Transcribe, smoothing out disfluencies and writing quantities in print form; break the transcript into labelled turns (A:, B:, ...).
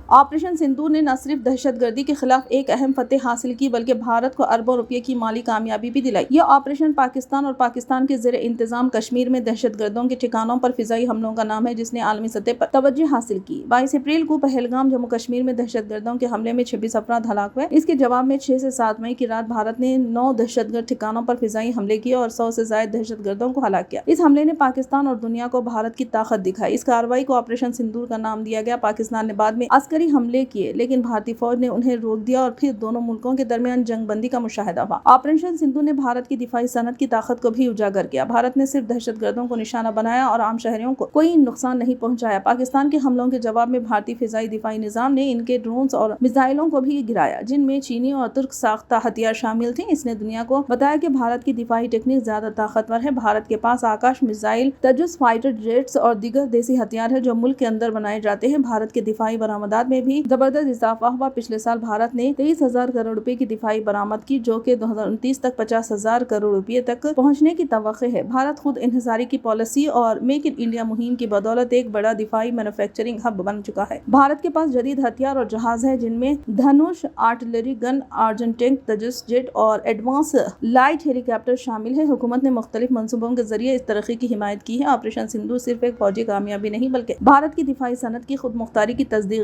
A: Operation sindoor نے نہ صرف دہشت گردی کے خلاف ایک اہم فتح حاصل کی بلکہ بھارت کو اربوں روپے کی مالی کامیابی بھی دلائی۔ یہ آپریشن پاکستان اور پاکستان کے زیر انتظام کشمیر میں دہشت گردوں کے ٹھکانوں پر فضائی حملوں کا نام ہے جس نے عالمی سطح پر توجہ حاصل کی۔ 22 اپریل کو پہلگام جموں کشمیر میں دہشت گردوں کے حملے میں 26 افراد ہلاک ہوئے۔ اس کے جواب میں 6 سے 7 مئی کی رات بھارت نے 9 دہشت گرد ٹھکانوں پر فضائی حملے کیے اور 100 سے زائد دہشت گردوں کو ہلاک کیا۔ اس حملے نے پاکستان اور دنیا کو بھارت کی طاقت دکھائی۔ اس کارروائی کو آپریشن سندور کا نام دیا گیا۔ پاکستان نے بعد میں عسکری حملے کیے لیکن بھارتی فوج نے انہیں روک دیا اور پھر دونوں ملکوں کے درمیان جنگ بندی کا مشاہدہ ہوا۔ آپریشن سندور نے بھارت کی دفاعی صنعت کی طاقت کو بھی اجاگر کیا۔ بھارت نے صرف دہشت گردوں کو نشانہ بنایا اور عام شہریوں کو کوئی نقصان نہیں پہنچایا۔ پاکستان کے حملوں کے جواب میں بھارتی فضائی دفاعی نظام نے ان کے ڈرونز اور میزائلوں کو بھی گرایا جن میں چینی اور ترک ساختہ ہتھیار شامل تھے۔ اس نے دنیا کو بتایا کہ بھارت کی دفاعی ٹیکنیک زیادہ طاقتور ہے۔ بھارت کے پاس Akash missile, Tejas fighter jets اور دیگر دیسی ہتھیار ہیں جو ملک کے اندر بنائے جاتے ہیں۔ بھارت کے دفاعی برآمدات میں بھی زبردست اضافہ ہوا۔ پچھلے سال بھارت نے 23,000 کروڑ روپے کی دفاعی برآمد کی جو کہ 2029 تک 50,000 کروڑ روپے تک پہنچنے کی توقع ہے۔ بھارت خود انحصاری کی پالیسی اور میک ان انڈیا مہم کی بدولت ایک بڑا دفاعی مینوفیکچرنگ ہب بن چکا ہے۔ بھارت کے پاس جدید ہتھیار اور جہاز ہیں جن میں دھنوش آرٹلری گن، ارجن ٹینک، تیجس جیٹ اور ایڈوانس لائٹ ہیلی کاپٹر شامل ہیں۔ حکومت نے مختلف منصوبوں کے ذریعے اس ترقی کی حمایت کی ہے۔ آپریشن سندور صرف ایک فوجی کامیابی نہیں بلکہ بھارت کی دفاعی صنعت کی خود مختاری کی تصدیق